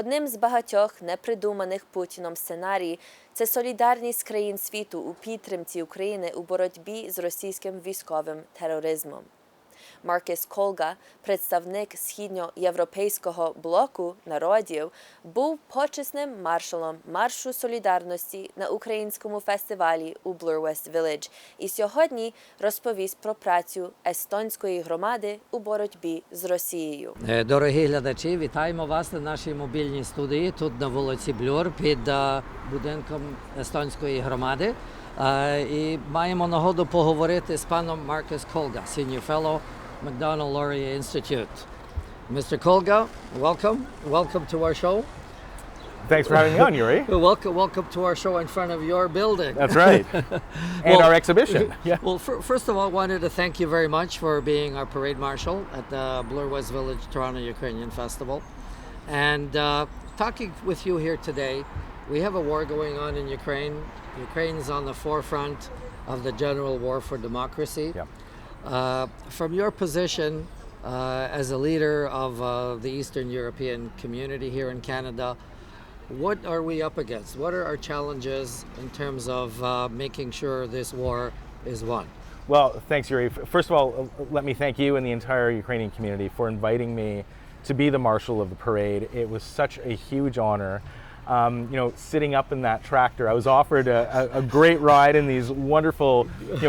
Одним з багатьох непридуманих Путіном сценарій – це солідарність країн світу у підтримці України у боротьбі з російським військовим тероризмом. Маркус Колга, представник східноєвропейського блоку народів, був почесним маршалом Маршу солідарності на українському фестивалі у Blur West Village і сьогодні розповість про працю естонської громади у боротьбі з Росією. Дорогі глядачі, вітаємо вас на нашій мобільній студії тут на вулиці Блюр під будинком естонської громади. І маємо нагоду поговорити з паном Маркус Kolga, Senior Fellow, McDonald Laurier Institute. Mr. Kolga, welcome to our show. Thanks for having me on, Yuri. Welcome to our show in front of your building. That's right. And our exhibition. Yeah. Well, first of all, I wanted to thank you very much for being our parade marshal at the Blur West Village Toronto Ukrainian Festival. And talking with you here today, we have a war going on in Ukraine. Ukraine's on the forefront of the general war for democracy. Yeah. From your position as a leader of the Eastern European community here in Canada, what are we up against? What are our challenges in terms of making sure this war is won? Well, thanks, Yuri. First of all, let me thank you and the entire Ukrainian community for inviting me to be the marshal of the parade. It was such a huge honor. Sitting up in that tractor, I was offered a great ride in these wonderful,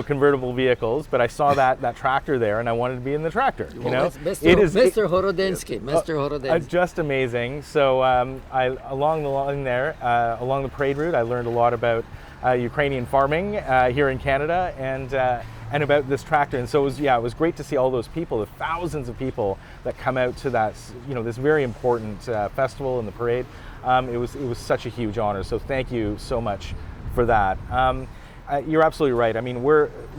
convertible vehicles. But I saw that tractor there, and I wanted to be in the tractor. Mr. Horodensky. Just amazing. So along the line there, along the parade route, I learned a lot about Ukrainian farming here in Canada, and about this tractor. And so it was great to see all those people, the thousands of people that come out to that, this very important festival and the parade. It was such a huge honor. So thank you so much for that. You're absolutely right. I mean,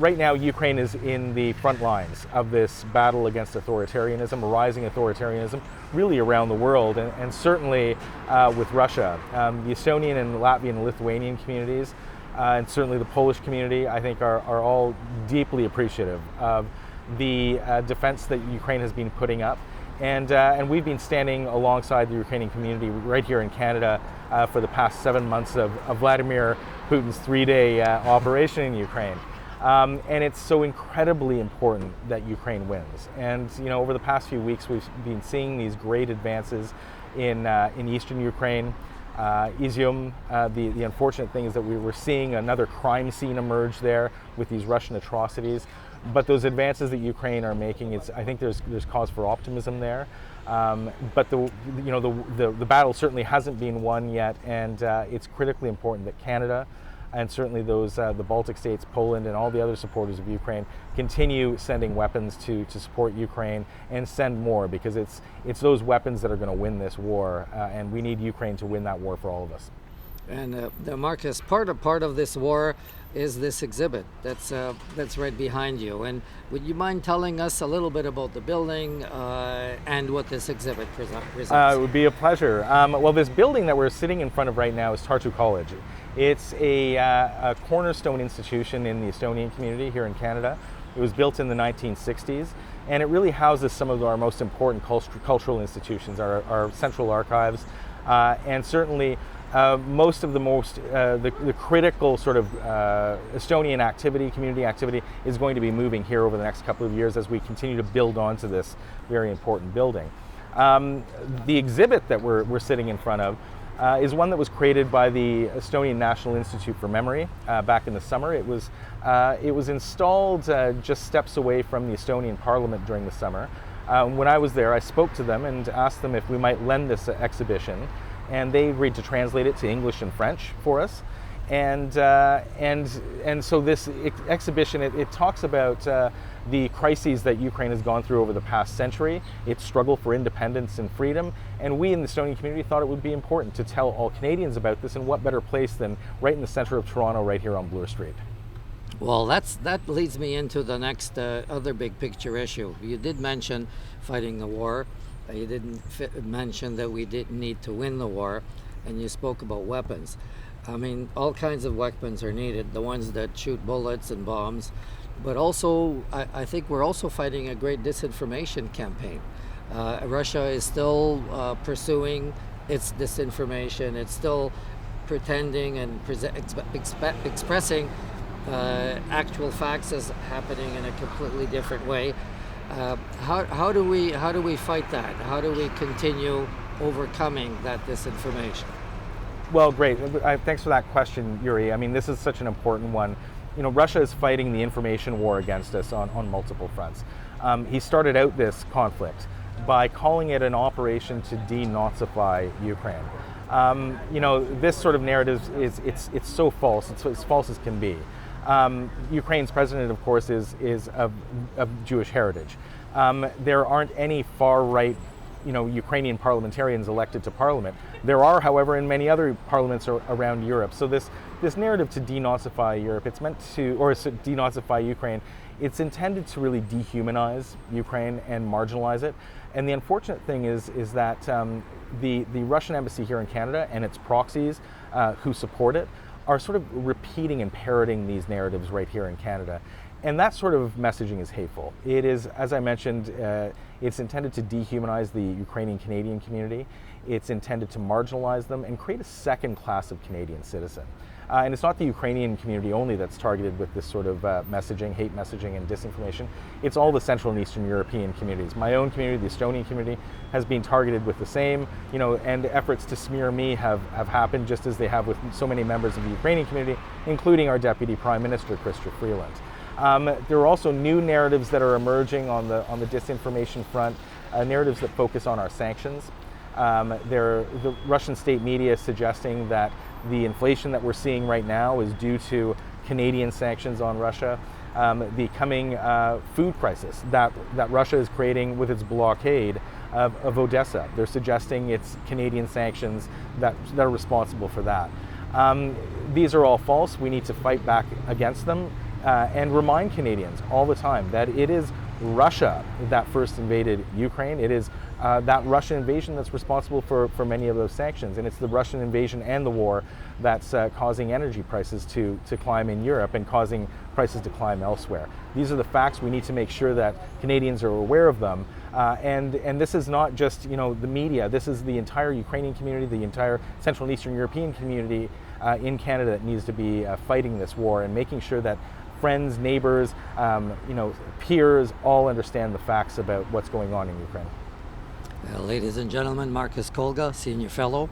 right now Ukraine is in the front lines of this battle against authoritarianism, rising authoritarianism, really around the world, and certainly with Russia. The Estonian and Latvian and Lithuanian communities, and certainly the Polish community, I think are all deeply appreciative of the defense that Ukraine has been putting up. And we've been standing alongside the Ukrainian community right here in Canada for the past 7 months of Vladimir Putin's 3-day operation in Ukraine. And it's so incredibly important that Ukraine wins. And over the past few weeks, we've been seeing these great advances in eastern Ukraine. Izium, the unfortunate thing is that we were seeing another crime scene emerge there with these Russian atrocities. But those advances that Ukraine are making, I think there's cause for optimism there. But the battle certainly hasn't been won yet, and it's critically important that Canada and certainly the Baltic states, Poland, and all the other supporters of Ukraine continue sending weapons to support Ukraine and send more, because it's those weapons that are going to win this war, and we need Ukraine to win that war for all of us. And Marcus, part of this war is this exhibit that's right behind you. And would you mind telling us a little bit about the building and what this exhibit presents? It would be a pleasure. Well, this building that we're sitting in front of right now is Tartu College. It's a cornerstone institution in the Estonian community here in Canada. It was built in the 1960s, and it really houses some of our most important cultural institutions, our central archives, and certainly most of the critical sort of Estonian activity, community activity, is going to be moving here over the next couple of years as we continue to build onto this very important building. The exhibit that we're sitting in front of is one that was created by the Estonian National Institute for Memory back in the summer. It was installed just steps away from the Estonian Parliament during the summer. When I was there, I spoke to them and asked them if we might lend this exhibition, and they agreed to translate it to English and French for us. And so this exhibition, it talks about the crises that Ukraine has gone through over the past century, its struggle for independence and freedom, and we in the Estonian community thought it would be important to tell all Canadians about this, and what better place than right in the center of Toronto, right here on Bloor Street. Well, that leads me into the next other big picture issue. You did mention fighting the war. You didn't mention that we didn't need to win the war, and you spoke about weapons. I mean, all kinds of weapons are needed, the ones that shoot bullets and bombs, but also I think we're also fighting a great disinformation campaign. Russia is still pursuing it's disinformation. It's still pretending and expressing actual facts as happening in a completely different way. How do we fight that? How do we continue overcoming that disinformation? Well, great. Thanks for that question, Yuri. I mean, this is such an important one. You know, Russia is fighting the information war against us on multiple fronts. He started out this conflict by calling it an operation to denazify Ukraine. You know, this sort of narrative it's so false. It's as false as can be. Ukraine's president, of course, is of Jewish heritage. There aren't any far-right, you know, Ukrainian parliamentarians elected to parliament. There are, however, in many other parliaments around Europe. So this narrative to denazify Europe, it's meant to, or to denazify Ukraine, it's intended to really dehumanize Ukraine and marginalize it. And the unfortunate thing is that the Russian embassy here in Canada and its proxies who support it are sort of repeating and parroting these narratives right here in Canada. And that sort of messaging is hateful. It is, as I mentioned, it's intended to dehumanize the Ukrainian Canadian community. It's intended to marginalize them and create a second class of Canadian citizen. And it's not the Ukrainian community only that's targeted with this sort of messaging, hate messaging and disinformation. It's all the Central and Eastern European communities. My own community, the Estonian community, has been targeted with the same, you know, and efforts to smear me have happened just as they have with so many members of the Ukrainian community, including our Deputy Prime Minister, Chrystia Freeland. There are also new narratives that are emerging on the disinformation front, narratives that focus on our sanctions. The Russian state media is suggesting that the inflation that we're seeing right now is due to Canadian sanctions on Russia, the coming food crisis that Russia is creating with its blockade of Odessa. They're suggesting it's Canadian sanctions that are responsible for that. These are all false. We need to fight back against them and remind Canadians all the time that it is Russia that first invaded Ukraine. It is that Russian invasion that's responsible for many of those sanctions. And it's the Russian invasion and the war that's causing energy prices to climb in Europe and causing prices to climb elsewhere. These are the facts. We need to make sure that Canadians are aware of them. And this is not just, you know, the media. This is the entire Ukrainian community, the entire Central and Eastern European community in Canada that needs to be fighting this war and making sure that friends, neighbors, you know, peers all understand the facts about what's going on in Ukraine. Well, ladies and gentlemen, Marcus Kolga, Senior Fellow,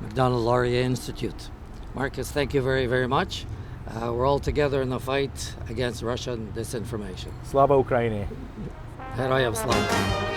Macdonald-Laurier Institute. Marcus, thank you very, very much. We're all together in the fight against Russian disinformation. Slava Ukraini. Heroyam Slava.